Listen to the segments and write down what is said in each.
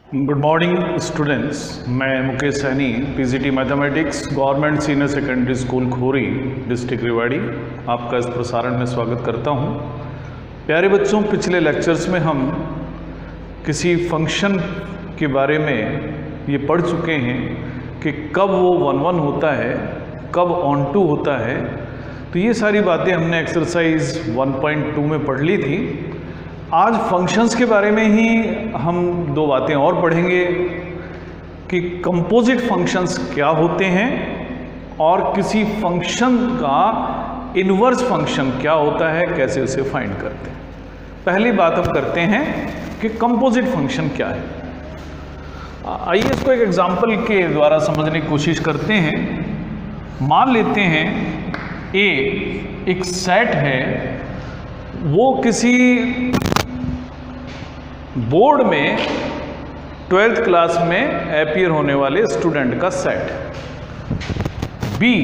Good morning students, मैं Mukesh Saini, PGT mathematics, government senior secondary school Khori, district Rewari, आपका इस प्रसारण में स्वागत करता हूं। प्यारे बच्चों, पिछले लेक्चर्स में हम किसी फंक्शन के बारे में ये पढ़ चुके हैं कि कब वो 1 होता है, कब ऑन टू होता है। तो ये सारी बातें हमने एक्सरसाइज 1.2 में पढ़ ली थी। आज फंक्शंस के बारे में ही हम दो बातें और पढ़ेंगे कि कंपोजिट फंक्शंस क्या होते हैं और किसी फंक्शन का इन्वर्स फंक्शन क्या होता है, कैसे उसे फाइंड करते हैं। पहली बात हम करते हैं कि कंपोजिट फंक्शन क्या है। आइए इसको एक एग्जांपल के द्वारा समझने की कोशिश करते हैं। मान लेते हैं एक सेट है, वो किसी बोर्ड में 12th क्लास में अपीयर होने वाले स्टूडेंट का सेट। बी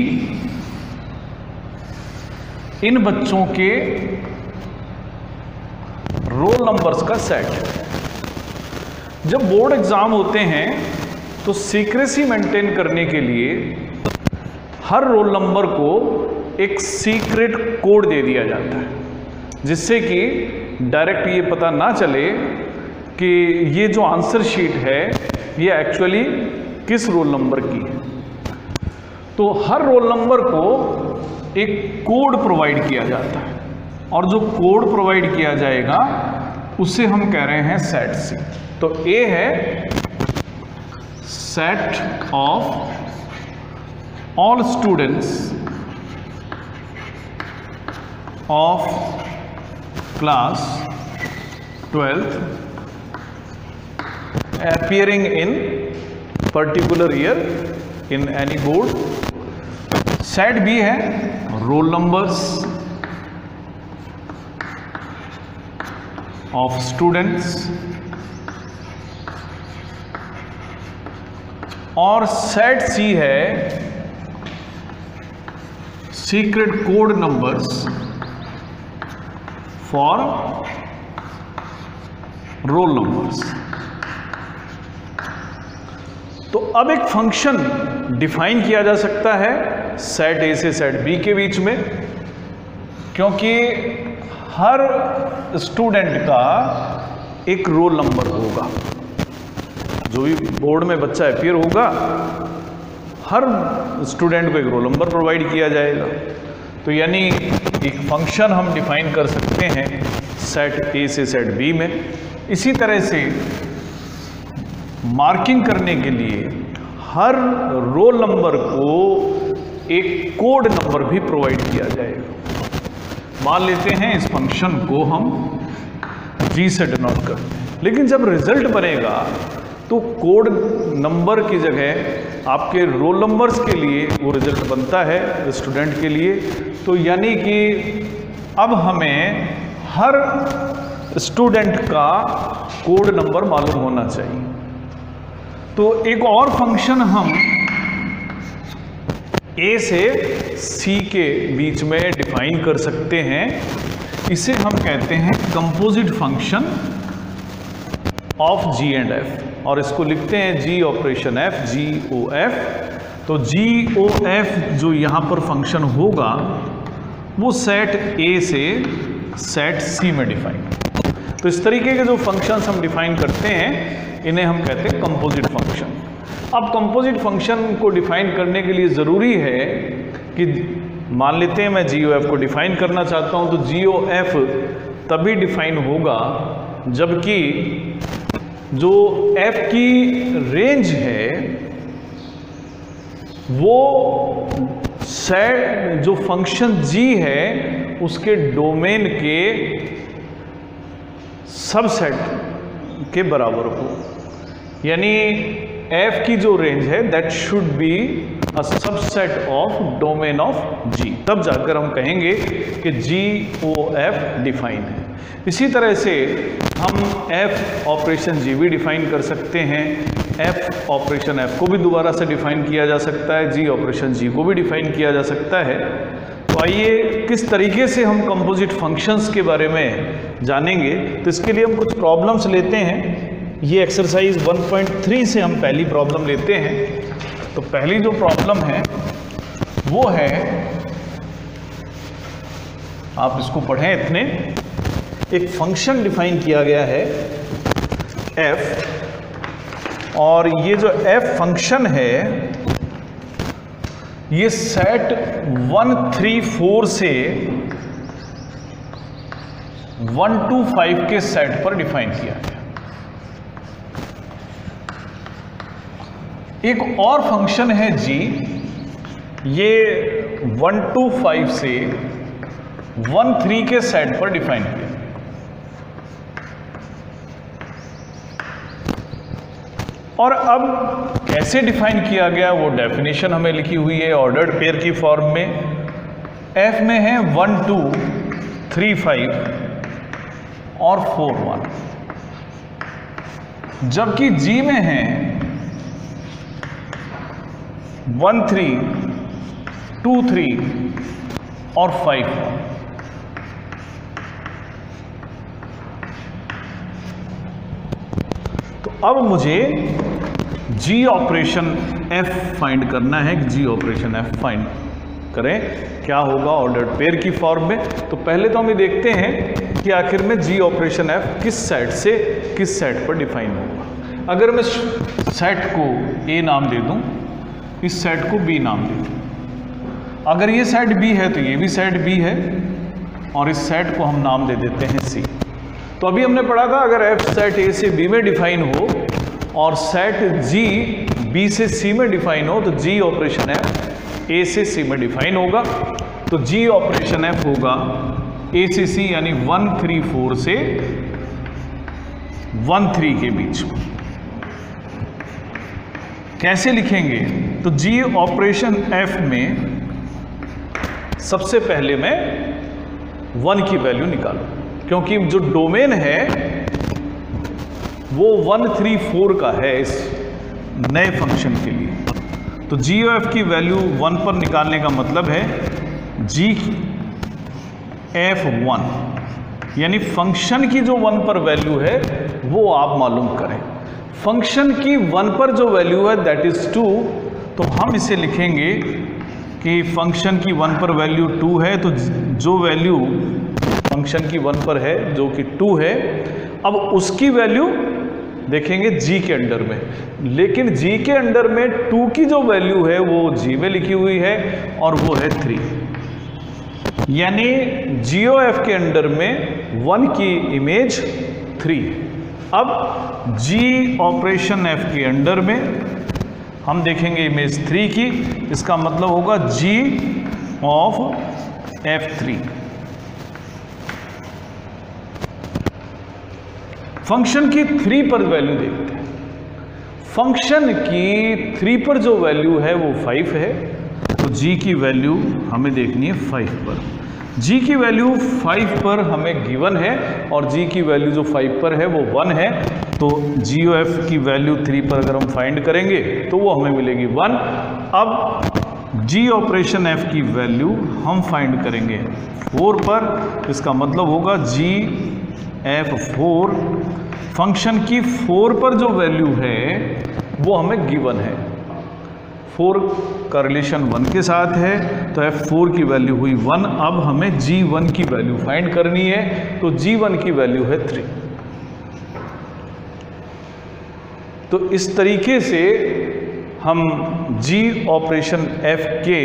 इन बच्चों के रोल नंबर्स का सेट। जब बोर्ड एग्जाम होते हैं तो सीक्रेसी मेंटेन करने के लिए हर रोल नंबर को एक सीक्रेट कोड दे दिया जाता है, जिससे कि डायरेक्ट ये पता ना चले कि ये जो आंसर शीट है ये एक्चुअली किस रोल नंबर की है। तो हर रोल नंबर को एक कोड प्रोवाइड किया जाता है और जो कोड प्रोवाइड किया जाएगा उसे हम कह रहे हैं सेट सी। तो ए है set of all students of class 12th appearing in particular year in any board. Set B है रोल नंबर्स ऑफ स्टूडेंट्स और सेट सी है secret code numbers for roll numbers. तो अब एक फंक्शन डिफाइन किया जा सकता है सेट ए से सेट बी के बीच में, क्योंकि हर स्टूडेंट का एक रोल नंबर होगा। जो भी बोर्ड में बच्चा अपीयर होगा, हर स्टूडेंट को एक रोल नंबर प्रोवाइड किया जाएगा। तो यानी एक फंक्शन हम डिफाइन कर सकते हैं सेट ए से सेट बी में। इसी तरह से मार्किंग करने के लिए हर रोल नंबर को एक कोड नंबर भी प्रोवाइड किया जाएगा। मान लेते हैं इस फंक्शन को हम जी से डिनोट करते हैं, लेकिन जब रिजल्ट बनेगा तो कोड नंबर की जगह आपके रोल नंबर्स के लिए वो रिजल्ट बनता है स्टूडेंट के लिए। तो यानी कि अब हमें हर स्टूडेंट का कोड नंबर मालूम होना चाहिए। तो एक और फंक्शन हम ए से सी के बीच में डिफाइन कर सकते हैं। इसे हम कहते हैं composite function of G and F, और इसको लिखते हैं G operation F, G O F. तो जी ओ एफ जो यहाँ पर फंक्शन होगा वो सेट ए से सेट सी में डिफाइन। तो इस तरीके के जो फंक्शंस हम डिफाइन करते हैं इन्हें हम कहते हैं कंपोजिट फंक्शन। अब कंपोजिट फंक्शन को डिफाइन करने के लिए ज़रूरी है कि मान लेते हैं मैं जी ओ एफ को डिफाइन करना चाहता हूं, तो जी ओ एफ तभी डिफाइन होगा जबकि जो एफ की रेंज है वो सेट जो फंक्शन जी है उसके डोमेन के सबसेट के बराबर हो। यानी f की जो रेंज है that should be a subset of domain of g, तब जाकर हम कहेंगे कि जी ओ एफ डिफाइन है। इसी तरह से हम f ऑपरेशन जी भी डिफाइन कर सकते हैं, f ऑपरेशन f को भी दोबारा से डिफाइन किया जा सकता है, g ऑपरेशन g को भी डिफाइन किया जा सकता है। तो आइए किस तरीके से हम कंपोजिट फंक्शंस के बारे में जानेंगे। तो इसके लिए हम कुछ प्रॉब्लम्स लेते हैं ये एक्सरसाइज 1.3 से हम पहली प्रॉब्लम लेते हैं। तो पहली जो प्रॉब्लम है वो है, आप इसको पढ़ें इतने, एक फंक्शन डिफाइन किया गया है f, और ये जो f फंक्शन है ये सेट 1, 3, 4 से 1 to 5 के सेट पर डिफाइन किया गया। एक और फंक्शन है g, ये 1 to 5 से 1, 3 के सेट पर डिफाइन किया। और अब कैसे डिफाइन किया गया वो डेफिनेशन हमें लिखी हुई है ऑर्डर्ड पेयर की फॉर्म में। f में है 1, 2, 3, 5 और 4, 1, जबकि g में है 1, 3, 2, 3 और 5, 1। तो अब मुझे g ऑपरेशन f फाइंड करना है। g ऑपरेशन f फाइंड करें, क्या होगा ऑर्डर्ड पेयर की फॉर्म में। तो पहले तो हम ये देखते हैं कि आखिर में g ऑपरेशन f किस सेट से किस सेट पर डिफाइन होगा। अगर मैं सेट को a नाम दे दूं, इस सेट को b नाम दे दूं, अगर ये सेट b है तो ये भी सेट b है, और इस सेट को हम नाम दे देते हैं c। तो अभी हमने पढ़ा था अगर f सेट a से b में डिफाइन हो और सेट g b से c में डिफाइन हो तो g ऑपरेशन f a से c में डिफाइन होगा। तो g ऑपरेशन f होगा a से c यानी 1, 3, 4 से 1, 3 के बीच में। कैसे लिखेंगे? तो g ऑपरेशन f में सबसे पहले मैं 1 की वैल्यू निकालूं, क्योंकि जो डोमेन है वो 1, 3, 4 का है इस नए फंक्शन के लिए। तो जी ऑफ की वैल्यू 1 पर निकालने का मतलब है जी f1, यानी फंक्शन की जो 1 पर वैल्यू है वो आप मालूम करें। फंक्शन की 1 पर जो वैल्यू है दैट इज 2, तो हम इसे लिखेंगे कि फंक्शन की 1 पर वैल्यू 2 है, तो जो वैल्यू फंक्शन की 1 पर है जो कि 2 है, अब उसकी वैल्यू देखेंगे g के अंडर में। लेकिन g के अंडर में 2 की जो वैल्यू है वो g में लिखी हुई है और वो है 3, यानी GOF के अंडर में 1 की इमेज 3। अब g ऑपरेशन f के अंडर में हम देखेंगे इमेज 3 की, इसका मतलब होगा g ऑफ f3। फंक्शन की 3 पर वैल्यू देखते हैं। फंक्शन की 3 पर जो वैल्यू है वो 5 है, तो g की वैल्यू हमें देखनी है 5 पर। g की वैल्यू 5 पर हमें गिवन है और g की वैल्यू जो 5 पर है वो 1 है। तो GOF की वैल्यू 3 पर अगर हम फाइंड करेंगे तो वो हमें मिलेगी 1। अब g ऑपरेशन f की वैल्यू हम फाइंड करेंगे 4 पर, इसका मतलब होगा g f4, फंक्शन की 4 पर जो वैल्यू है वो हमें गिवन है, 4 का रिलेशन 1 के साथ है, तो f4 की वैल्यू हुई 1। अब हमें g1 की वैल्यू फाइंड करनी है, तो g1 की वैल्यू है 3। तो इस तरीके से हम g ऑपरेशन f के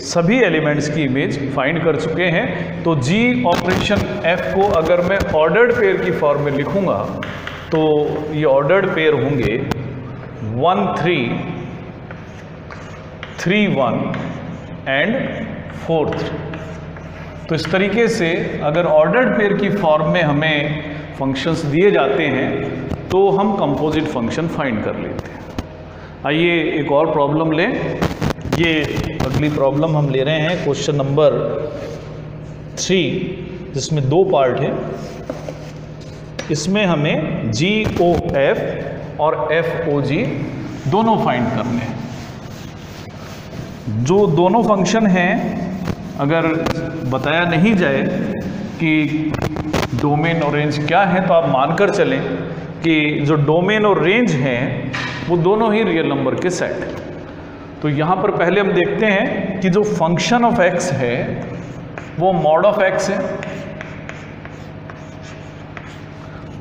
सभी एलिमेंट्स की इमेज फाइंड कर चुके हैं। तो g ऑपरेशन f को अगर मैं ऑर्डर्ड पेयर की फॉर्म में लिखूंगा तो ये ऑर्डर्ड पेयर होंगे 1, 3, 3, 1 एंड 4, 3। तो इस तरीके से अगर ऑर्डर्ड पेयर की फॉर्म में हमें फंक्शंस दिए जाते हैं तो हम कंपोजिट फंक्शन फाइंड कर लेते हैं। आइए एक और प्रॉब्लम लें। ये अगली प्रॉब्लम हम ले रहे हैं क्वेश्चन नंबर 3, जिसमें 2 पार्ट है। इसमें हमें GOF और FOG दोनों फाइंड करने हैं। जो दोनों फंक्शन हैं, अगर बताया नहीं जाए कि डोमेन और रेंज क्या है, तो आप मानकर चलें कि जो डोमेन और रेंज हैं वो दोनों ही रियल नंबर के सेट हैं। तो यहाँ पर पहले हम देखते हैं कि जो फंक्शन ऑफ एक्स है वो मॉड ऑफ एक्स है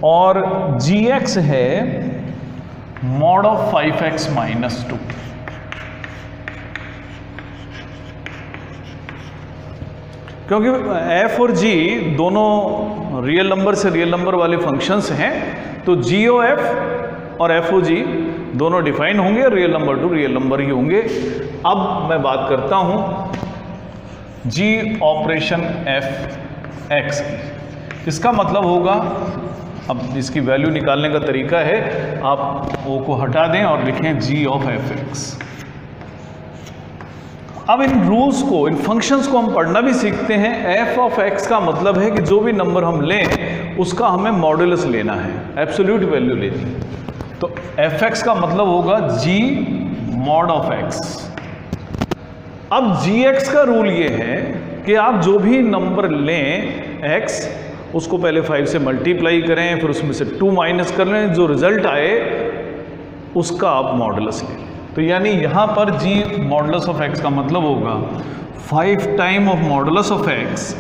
और जी एक्स है मॉड ऑफ 5x माइनस 2। क्योंकि f और g दोनों रियल नंबर से रियल नंबर वाले फंक्शंस हैं, तो g ओ f और f ओ g दोनों डिफाइन होंगे, real number to real number ही होंगे। अब मैं बात करता हूं g ऑपरेशन f x की। इसका मतलब होगा, अब इसकी वैल्यू निकालने का तरीका है, आप o को हटा दें और लिखें g ऑफ एफ एक्स। अब इन रूल्स को, इन फंक्शंस को हम पढ़ना भी सीखते हैं। f ऑफ x का मतलब है कि जो भी नंबर हम लें उसका हमें मॉडुलस लेना है, एब्सोल्यूट वैल्यू लेनी है। तो fx का मतलब होगा g मॉड ऑफ x। अब gx का रूल ये है कि आप जो भी नंबर लें x, उसको पहले 5 से मल्टीप्लाई करें, फिर उसमें से 2 माइनस कर लें, जो रिजल्ट आए उसका आप मॉडुलस लें। तो यानी यहाँ पर g मॉडुलस ऑफ x का मतलब होगा 5 time of modulus of x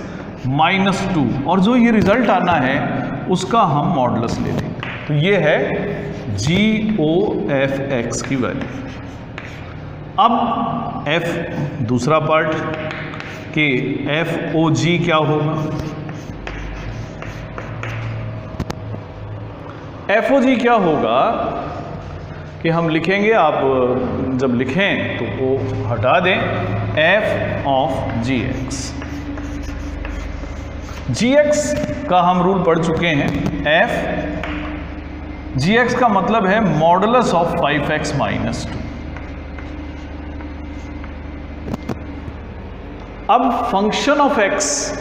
minus 2, और जो ये रिजल्ट आना है उसका हम मॉडुलस ले लेंगे। तो ये है g o f x की वैल्यू। अब f दूसरा पार्ट कि f o g क्या होगा। f o g क्या होगा कि हम लिखेंगे, आप जब लिखें तो वो हटा दें, f of G x. G x का हम रूल पढ़ चुके हैं, f जी एक्स का मतलब है मॉडुलस ऑफ 5x माइनस 2। अब फंक्शन ऑफ x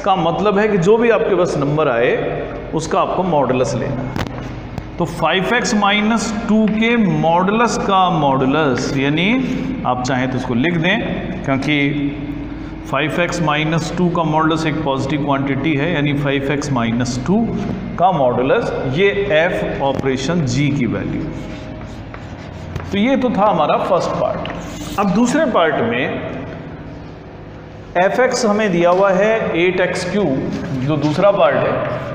का मतलब है कि जो भी आपके पास नंबर आए उसका आपको मॉडुलस लेना है। तो 5x माइनस 2 के मॉडुलस का मॉडुलस, यानी आप चाहें तो उसको लिख दें, क्योंकि 5x माइनस 2 का मॉडुलस एक पॉजिटिव क्वांटिटी है, यानी 5x माइनस 2 का मॉडुलस, ये f ऑपरेशन g की वैल्यू। तो ये तो था हमारा फर्स्ट पार्ट। अब दूसरे पार्ट में fx हमें दिया हुआ है 8x3, जो दूसरा पार्ट है,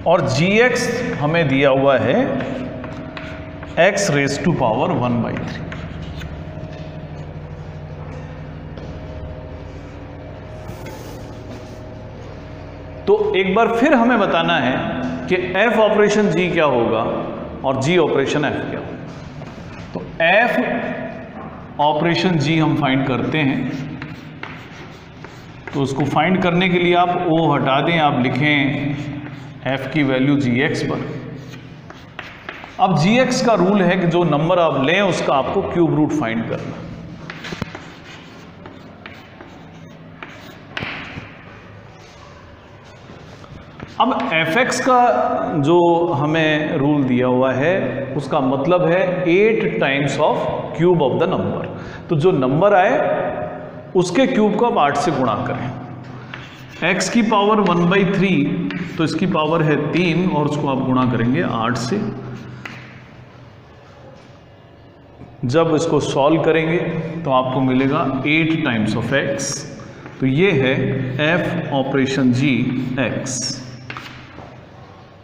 और gx हमें दिया हुआ है x रेज टू पावर 1/3। तो एक बार फिर हमें बताना है कि f ऑपरेशन g क्या होगा और g ऑपरेशन f क्या होगा। तो f ऑपरेशन g हम फाइंड करते हैं, तो उसको फाइंड करने के लिए आप o हटा दें, आप लिखें f की वैल्यू gx पर। अब gx का रूल है कि जो नंबर आप लें उसका आपको क्यूब रूट फाइंड करना। अब fx का जो हमें रूल दिया हुआ है उसका मतलब है 8 times of cube of the number. तो जो नंबर आए उसके क्यूब को आप 8 से गुणा करें। x की पावर 1/3, तो इसकी पावर है 3, और उसको आप गुणा करेंगे 8 से। जब इसको सॉल्व करेंगे तो आपको मिलेगा 8 टाइम्स ऑफ x। तो ये है f ऑपरेशन g x।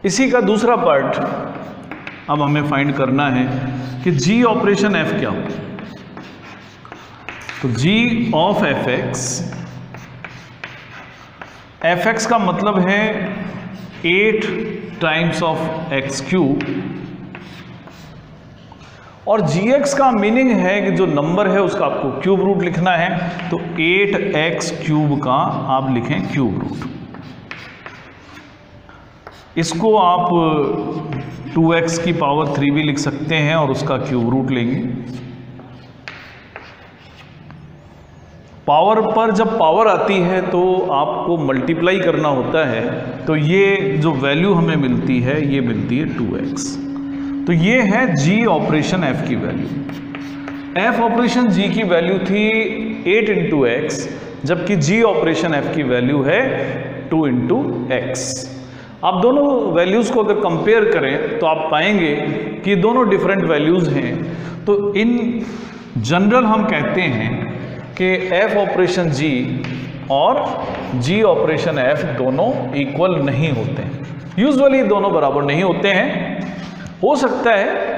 इसी का दूसरा पार्ट अब हमें फाइंड करना है कि g ऑपरेशन f क्या हो। तो g ऑफ fx का मतलब है 8 टाइम्स ऑफ x3, और gx का मीनिंग है कि जो नंबर है उसका आपको क्यूब रूट लिखना है। तो 8x³ का आप लिखें क्यूब रूट। इसको आप 2x की पावर 3 भी लिख सकते हैं और उसका क्यूब रूट लेंगे। पावर पर जब पावर आती है तो आपको मल्टीप्लाई करना होता है, तो ये जो वैल्यू हमें मिलती है ये मिलती है 2x। तो ये है g ऑपरेशन f की वैल्यू। f ऑपरेशन g की वैल्यू थी 8 इंटू एक्स, जबकि जी ऑपरेशन एफ की वैल्यू है 2 इंटू एक्स। आप दोनों वैल्यूज़ को अगर कंपेयर करें तो आप पाएंगे कि दोनों डिफरेंट वैल्यूज़ हैं। तो इन जनरल हम कहते हैं कि एफ ऑपरेशन जी और जी ऑपरेशन एफ दोनों इक्वल नहीं होते हैं। यूजुअली दोनों बराबर नहीं होते हैं। हो सकता है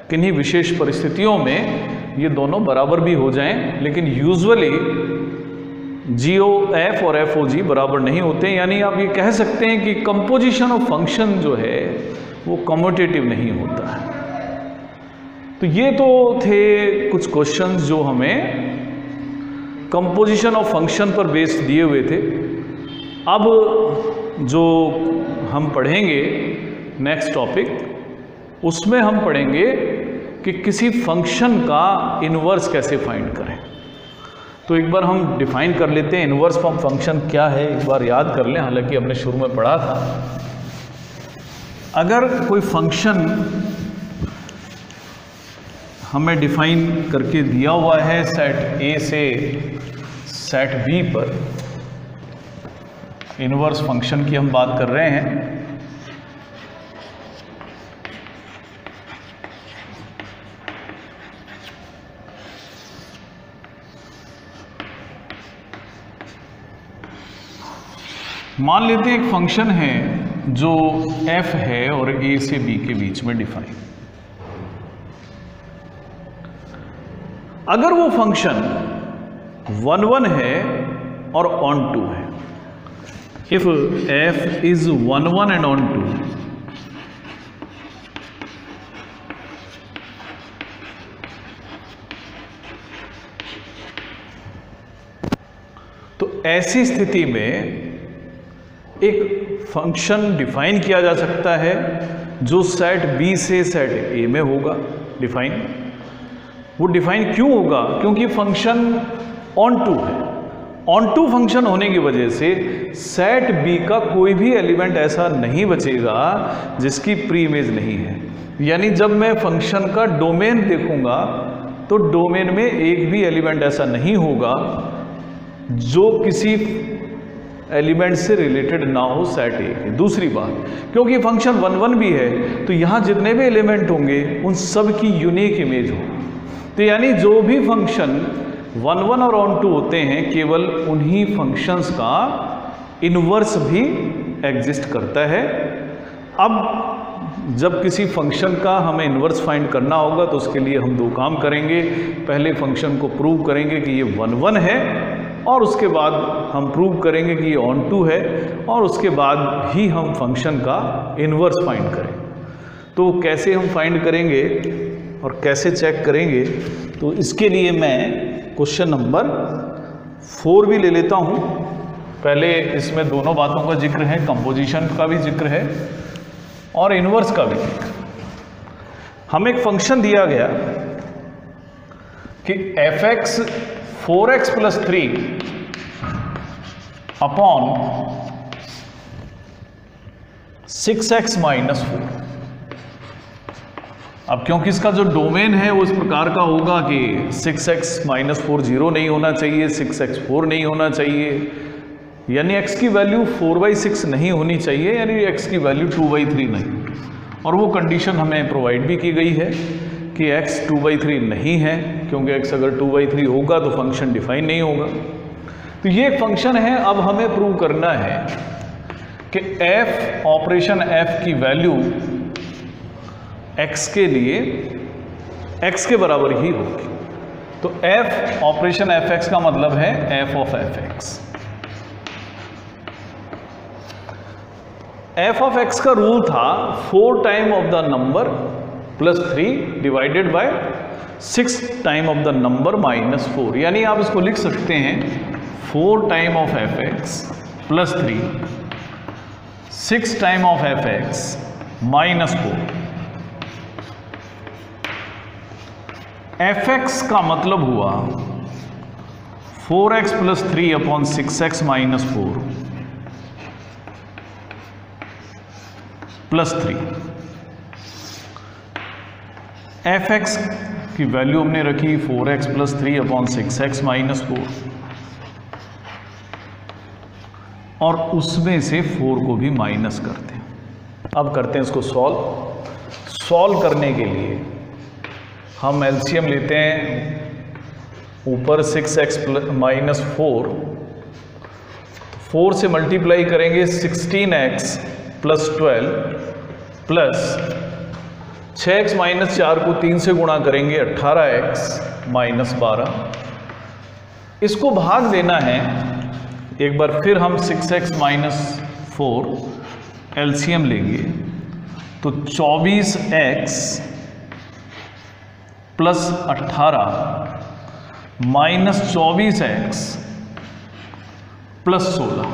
किन्हीं विशेष परिस्थितियों में ये दोनों बराबर भी हो जाएं, लेकिन यूजुअली जी ओ एफ और एफ ओ जी बराबर नहीं होते। यानी आप ये कह सकते हैं कि कंपोजिशन ऑफ फंक्शन जो है वो कम्यूटेटिव नहीं होता है। तो ये तो थे कुछ क्वेश्चंस जो हमें कंपोजिशन ऑफ फंक्शन पर बेस्ड दिए हुए थे। अब जो हम पढ़ेंगे नेक्स्ट टॉपिक, उसमें हम पढ़ेंगे कि किसी फंक्शन का इन्वर्स कैसे फाइंड करें। तो एक बार हम डिफाइन कर लेते हैं इन्वर्स फॉर्म फंक्शन क्या है, एक बार याद कर लें, हालांकि हमने शुरू में पढ़ा था। अगर कोई फंक्शन हमें डिफाइन करके दिया हुआ है सेट ए से सेट बी पर, इन्वर्स फंक्शन की हम बात कर रहे हैं। मान लेते हैं एक फंक्शन है जो f है और a से b के बीच में डिफाइन। अगर वो फंक्शन 1 1 है और ऑन टू है, if f is 1 1 and onto, तो ऐसी स्थिति में एक फंक्शन डिफाइन किया जा सकता है जो सेट बी से सेट ए में होगा डिफाइन। वो डिफाइन क्यों होगा? क्योंकि फंक्शन ऑन टू है। ऑन टू फंक्शन होने की वजह से सेट बी का कोई भी एलिमेंट ऐसा नहीं बचेगा जिसकी प्री इमेज नहीं है। यानी जब मैं फंक्शन का डोमेन देखूंगा तो डोमेन में एक भी एलिमेंट ऐसा नहीं होगा जो किसी एलिमेंट से रिलेटेड ना हो सेट ए के। दूसरी बात, क्योंकि फंक्शन 1 1 भी है तो यहाँ जितने भी एलिमेंट होंगे उन सब की यूनिक इमेज होगी। तो यानी जो भी फंक्शन 1 1 और ऑन टू होते हैं, केवल उन्हीं फंक्शंस का इन्वर्स भी एग्जिस्ट करता है। अब जब किसी फंक्शन का हमें इन्वर्स फाइंड करना होगा तो उसके लिए हम दो काम करेंगे। पहले फंक्शन को प्रूव करेंगे कि ये 1 1 है, और उसके बाद हम प्रूव करेंगे कि ये ऑन टू है, और उसके बाद ही हम फंक्शन का इन्वर्स फाइंड करें। तो कैसे हम फाइंड करेंगे और कैसे चेक करेंगे, तो इसके लिए मैं क्वेश्चन नंबर 4 भी ले लेता हूँ। पहले इसमें दोनों बातों का जिक्र है, कंपोजिशन का भी जिक्र है और इन्वर्स का भी जिक्र। हमें एक फंक्शन दिया गया कि f(x) 4x + 3 अपॉन 6x - 4। अब क्योंकि इसका जो डोमेन है वो इस प्रकार का होगा कि 6x - 4 0 नहीं होना चाहिए, 6x 4 नहीं होना चाहिए, यानी x की वैल्यू 4/6 नहीं होनी चाहिए, यानी x की वैल्यू 2/3 नहीं। और वो कंडीशन हमें प्रोवाइड भी की गई है कि x 2/3 नहीं है, क्योंकि x अगर 2/3 होगा तो फंक्शन डिफाइन नहीं होगा। तो ये एक फंक्शन है। अब हमें प्रूव करना है कि f ऑपरेशन f की वैल्यू x के लिए x के बराबर ही होगी। तो f ऑपरेशन fx का मतलब है f of fx। f of x का रूल था 4 time of the number +3 divided by 6 time of the number -4। यानी आप इसको लिख सकते हैं 4 time of fx +3 6 time of fx -4। fx का मतलब हुआ 4x + 3 अपॉन 6x - 4 +3। fx इसकी वैल्यू हमने रखी 4x + 3/6x - 4 और उसमें से 4 को भी माइनस करते हैं। अब करते हैं इसको सॉल्व करने के लिए हम एलसीएम लेते हैं, ऊपर 6x - 4, 4 से मल्टीप्लाई करेंगे 16x + 12 प्लस 6x - 4 को 3 से गुणा करेंगे 18x - 12। इसको भाग देना है, एक बार फिर हम 6x - 4 एलसीएम लेंगे तो 24x + 18 - 24x + 16।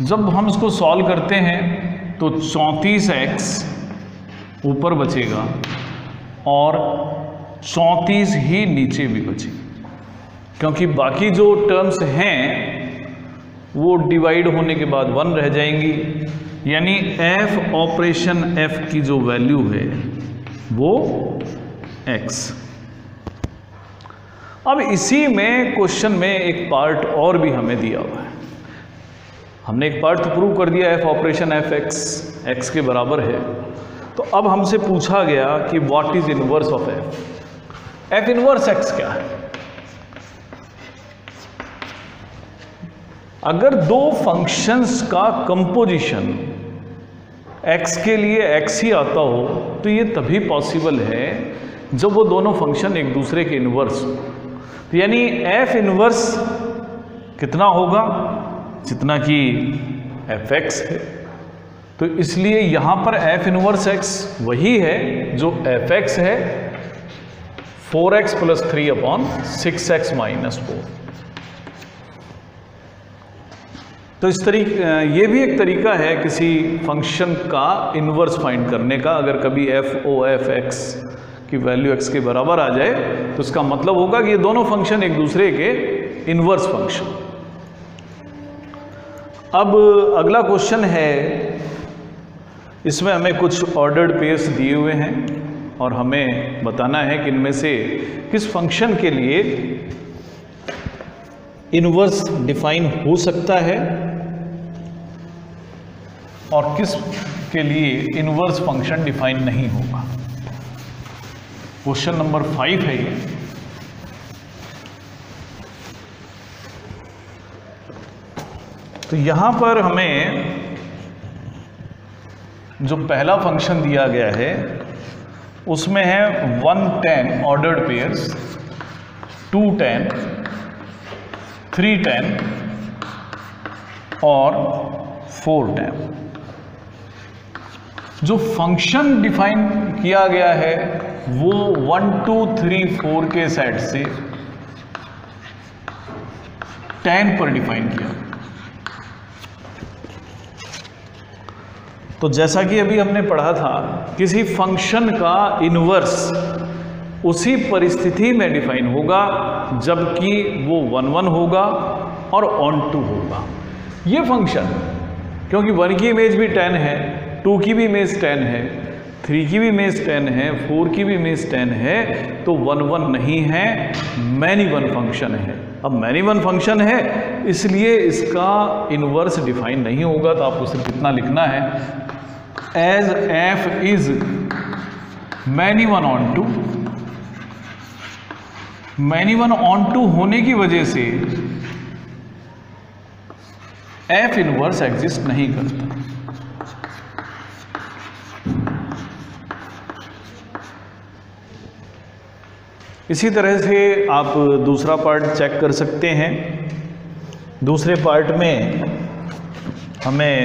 जब हम इसको सॉल्व करते हैं तो 34x ऊपर बचेगा और 34 ही नीचे भी बचेगा, क्योंकि बाकी जो टर्म्स हैं वो डिवाइड होने के बाद 1 रह जाएंगी, यानी f ऑपरेशन f की जो वैल्यू है वो x। अब इसी में क्वेश्चन में एक पार्ट और भी हमें दिया हुआ है। हमने एक पार्ट तो प्रूव कर दिया, f ऑपरेशन f x के बराबर है। तो अब हमसे पूछा गया कि what is inverse of f inverse x क्या है। अगर दो फंक्शंस का कंपोजिशन x के लिए x ही आता हो तो ये तभी पॉसिबल है जब वो दोनों फंक्शन एक दूसरे के इनवर्स हो। तो यानी f इनवर्स कितना होगा, जितना कि fx है। तो इसलिए यहां पर f इनवर्स x वही है जो fx है, 4x + 3/6x - 4। तो इस ये भी एक तरीका है किसी फंक्शन का इनवर्स फाइंड करने का। अगर कभी f(f(x) की वैल्यू x के बराबर आ जाए तो इसका मतलब होगा कि ये दोनों फंक्शन एक दूसरे के इनवर्स फंक्शन। अब अगला क्वेश्चन है, इसमें हमें कुछ ऑर्डर्ड पेयर्स दिए हुए हैं और हमें बताना है कि इनमें से किस फंक्शन के लिए इनवर्स डिफाइन हो सकता है और किस के लिए इनवर्स फंक्शन डिफाइन नहीं होगा। क्वेश्चन नंबर 5 है ये। तो यहां पर हमें जो पहला फंक्शन दिया गया है उसमें है 110 ऑर्डर्ड पेयर्स, 210, 310 और 410। जो फंक्शन डिफाइन किया गया है वो 1 2 3 4 के सेट से 10 पर डिफाइन किया। तो जैसा कि अभी हमने पढ़ा था, किसी फंक्शन का इनवर्स उसी परिस्थिति में डिफाइन होगा जबकि वो 1 1 होगा और ऑन टू होगा। ये फंक्शन क्योंकि 1 की इमेज भी 10 है, 2 की भी इमेज 10 है, 3 की भी इमेज 10 है, 4 की भी इमेज 10 है, तो 1 1 नहीं है, मैनी वन फंक्शन है। अब मैनी वन फंक्शन है इसलिए इसका इनवर्स डिफाइन नहीं होगा। तो आपको सिर्फ इतना लिखना है, as f is many one onto. Many one onto होने की वजह से f इनवर्स एग्जिस्ट नहीं करता। इसी तरह से आप दूसरा पार्ट चेक कर सकते हैं। दूसरे पार्ट में हमें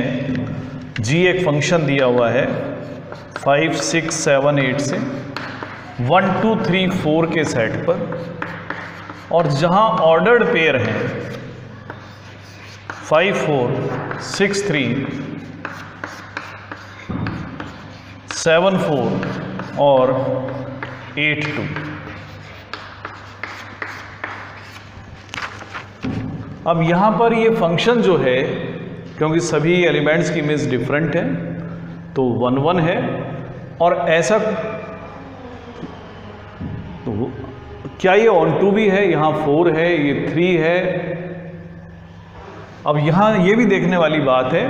g एक फंक्शन दिया हुआ है 5 6 7 8 से 1 2 3 4 के सेट पर, और जहां ऑर्डर्ड पेयर है 5 4 6 3 7 4 और 8 2। अब यहाँ पर ये फंक्शन जो है, क्योंकि सभी एलिमेंट्स की इमेज डिफरेंट है तो 1 1 है, और ऐसा क्या ये ऑन टू भी है? यहाँ 4 है, ये 3 है। अब यहाँ ये भी देखने वाली बात है,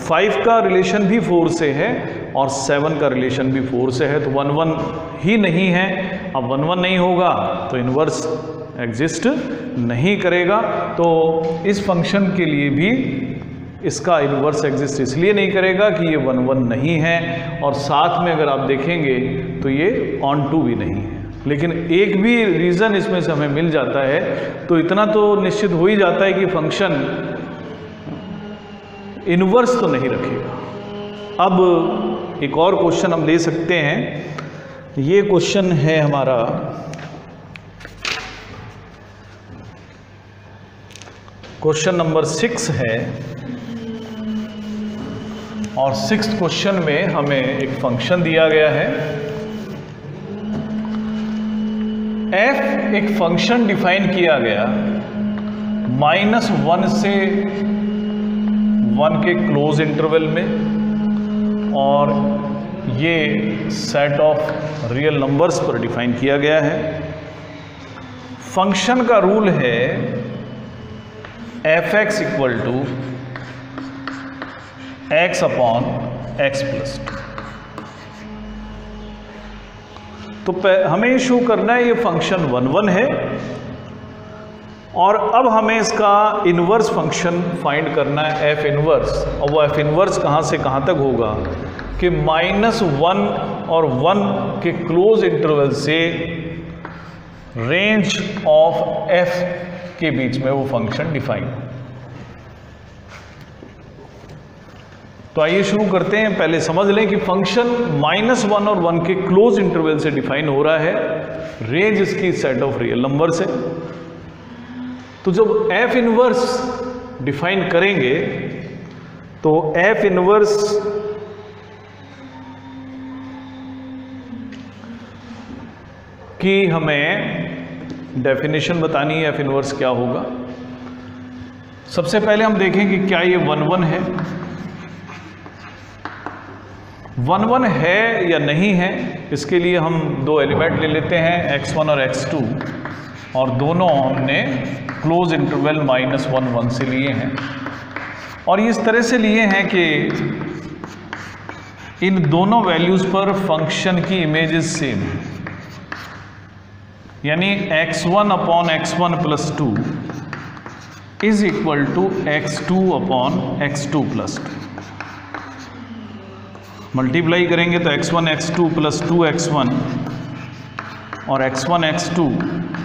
5 का रिलेशन भी 4 से है और 7 का रिलेशन भी 4 से है, तो 1 1 ही नहीं है। अब 1 1 नहीं होगा तो इन्वर्स एग्जिस्ट नहीं करेगा। तो इस फंक्शन के लिए भी इसका इन्वर्स एग्जिस्ट इसलिए नहीं करेगा कि ये 1 1 नहीं है, और साथ में अगर आप देखेंगे तो ये ऑन टू भी नहीं है। लेकिन एक भी रीज़न इसमें से हमें मिल जाता है तो इतना तो निश्चित हो ही जाता है कि फंक्शन इन्वर्स तो नहीं रखेगा। अब एक और क्वेश्चन हम ले सकते हैं। ये क्वेश्चन है हमारा क्वेश्चन नंबर 6 है, और 6th क्वेश्चन में हमें एक फंक्शन दिया गया है। f एक फंक्शन डिफाइन किया गया -1 से 1 के क्लोज इंटरवल में, और ये सेट ऑफ रियल नंबर्स पर डिफाइन किया गया है। फंक्शन का रूल है f(x) = x upon x plus 2। तो हमें शो करना है ये फंक्शन 1 1 है, और अब हमें इसका इन्वर्स फंक्शन फाइंड करना है f इन्वर्स। और वो f इन्वर्स कहाँ से कहाँ तक होगा कि -1 और 1 के क्लोज इंटरवल से रेंज ऑफ f के बीच में वो फंक्शन डिफाइन। तो आइए शुरू करते हैं। पहले समझ लें कि फंक्शन -1 और 1 के क्लोज इंटरवल से डिफाइन हो रहा है, रेंज इसकी सेट ऑफ रियल नंबर से। तो जब f इन्वर्स डिफाइन करेंगे तो f इन्वर्स की हमें डेफिनेशन बतानी है। f इन्वर्स क्या होगा? सबसे पहले हम देखें कि क्या ये 1 1 है। 1 1 है या नहीं है, इसके लिए हम दो एलिमेंट ले लेते हैं x1 और x2, और दोनों हमने क्लोज इंटरवल -1 1 से लिए हैं। और इस तरह से लिए हैं कि इन दोनों वैल्यूज़ पर फंक्शन की इमेजेस सेम है, यानी x1 upon x1 plus 2 is equal to x2 upon x2 plus 2। Multiply करेंगे तो x1 x2 प्लस 2x1 और x1 x2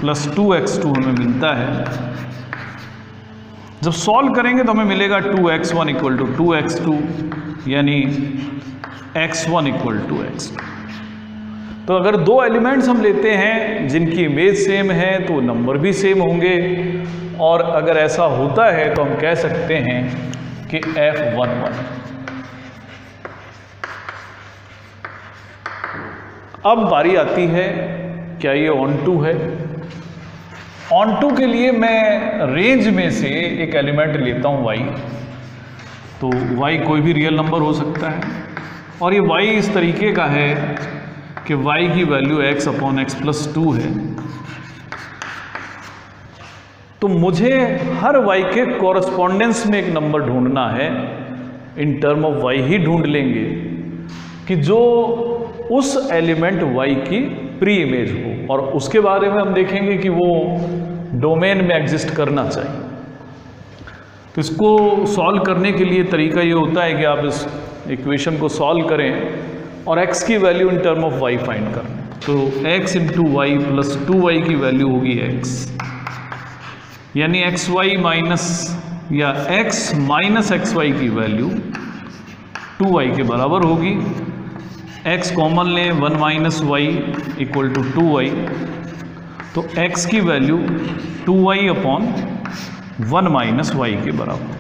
प्लस 2x2 हमें मिलता है। जब सॉल्व करेंगे तो हमें मिलेगा 2x1 इक्वल टू 2x2, यानी x1 इक्वल टू x2। तो अगर दो एलिमेंट्स हम लेते हैं जिनकी इमेज सेम है तो नंबर भी सेम होंगे, और अगर ऐसा होता है तो हम कह सकते हैं कि f1 1। अब बारी आती है, क्या ये ऑन टू है? ऑन टू के लिए मैं रेंज में से एक एलिमेंट लेता हूँ y। तो y कोई भी रियल नंबर हो सकता है, और ये y इस तरीके का है कि y की value x upon x plus 2 है। तो मुझे हर y के कॉरस्पॉन्डेंस में एक नंबर ढूंढना है। इन टर्म ऑफ y ही ढूंढ लेंगे कि जो उस एलिमेंट y की प्री इमेज हो, और उसके बारे में हम देखेंगे कि वो डोमेन में एग्जिस्ट करना चाहिए। तो इसको सॉल्व करने के लिए तरीका ये होता है कि आप इस इक्वेशन को सॉल्व करें और x की value in term of y find करें। तो x into Y plus 2y की वैल्यू होगी x, यानी xy माइनस या x माइनस xy की वैल्यू 2y के बराबर होगी। x कॉमन लें, 1 minus Y equal to 2y, तो x की value 2y upon 1 minus Y के बराबर।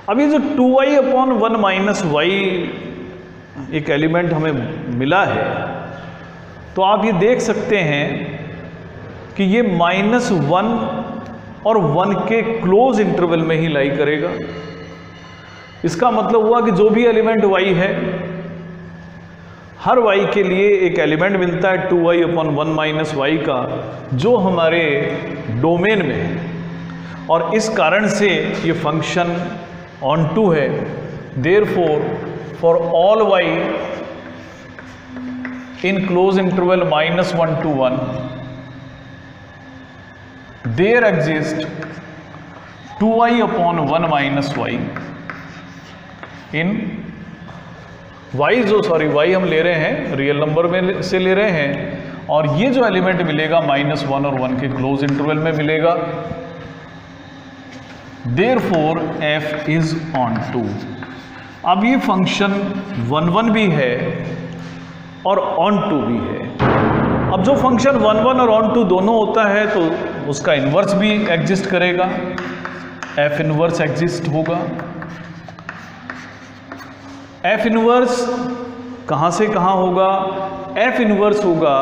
अब ये जो 2y अपॉन 1 माइनस वाई एक एलिमेंट हमें मिला है, तो आप ये देख सकते हैं कि ये -1 और 1 के क्लोज इंटरवल में ही लाई करेगा। इसका मतलब हुआ कि जो भी एलिमेंट y है हर y के लिए एक एलिमेंट मिलता है 2y अपॉन 1 माइनस वाई का, जो हमारे डोमेन में है, और इस कारण से ये फंक्शन ऑन टू है। Therefore for all y in close interval -1 to 1 there exist 2y upon 1 minus y in y हम ले रहे हैं रियल नंबर में से ले रहे हैं, और ये जो एलिमेंट मिलेगा -1 और 1 के क्लोज इंटरवल में मिलेगा। Therefore f is onto. अब ये फंक्शन 1 1 भी है और ऑन टू भी है। अब जो फंक्शन 1 1 और ऑन टू दोनों होता है तो उसका इन्वर्स भी एग्जिस्ट करेगा, f इन्वर्स एग्जिस्ट होगा। f इन्वर्स कहाँ से कहाँ होगा? f इन्वर्स होगा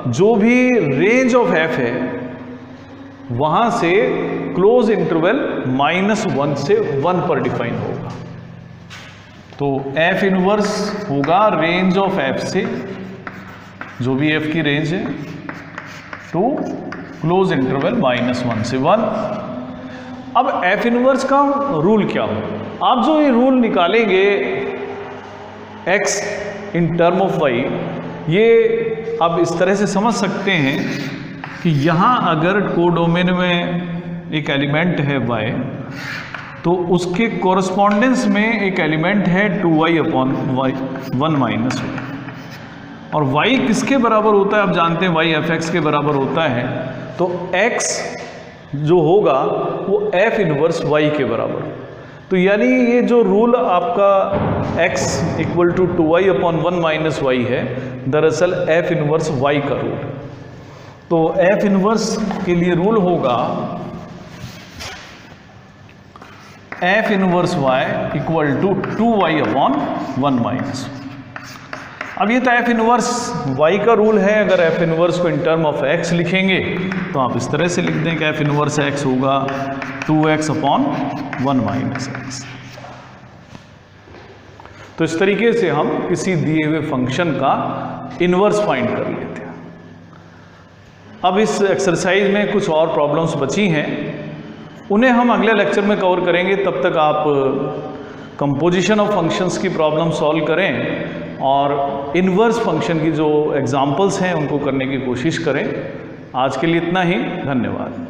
जो भी रेंज ऑफ f है वहाँ से क्लोज इंटरवल -1 से 1 पर डिफाइन होगा। तो f इन्वर्स होगा रेंज ऑफ f से, जो भी f की रेंज है, टू क्लोज इंटरवल -1 से 1। अब f इन्वर्स का रूल क्या हो? आप जो ये रूल निकालेंगे x in term of y, ये आप इस तरह से समझ सकते हैं कि यहाँ अगर कोडोमेन में एक एलिमेंट है y, तो उसके कोरस्पॉन्डेंस में एक एलिमेंट है 2y अपॉन 1 माइनस वाई, और y किसके बराबर होता है? आप जानते हैं y f(x) के बराबर होता है, तो x जो होगा वो f इनवर्स y के बराबर। तो यानी ये जो रूल आपका x equal to 2y upon 1 minus y है, दरअसल f इनवर्स y का रूल। तो f इनवर्स के लिए रूल होगा f inverse y equal to 2y upon 1 minus. अब ये तो f इनवर्स y का रूल है। अगर f इनवर्स को इन टर्म ऑफ x लिखेंगे तो आप इस तरह से लिख दें कि f इनवर्स x होगा 2x अपॉन 1 माइनस एक्स। तो इस तरीके से हम किसी दिए हुए फंक्शन का इन्वर्स फाइंड कर लेते हैं। अब इस एक्सरसाइज में कुछ और प्रॉब्लम्स बची हैं, उन्हें हम अगले लेक्चर में कवर करेंगे। तब तक आप कंपोजिशन ऑफ फंक्शंस की प्रॉब्लम सॉल्व करें और इन्वर्स फंक्शन की जो एग्जांपल्स हैं उनको करने की कोशिश करें। आज के लिए इतना ही, धन्यवाद।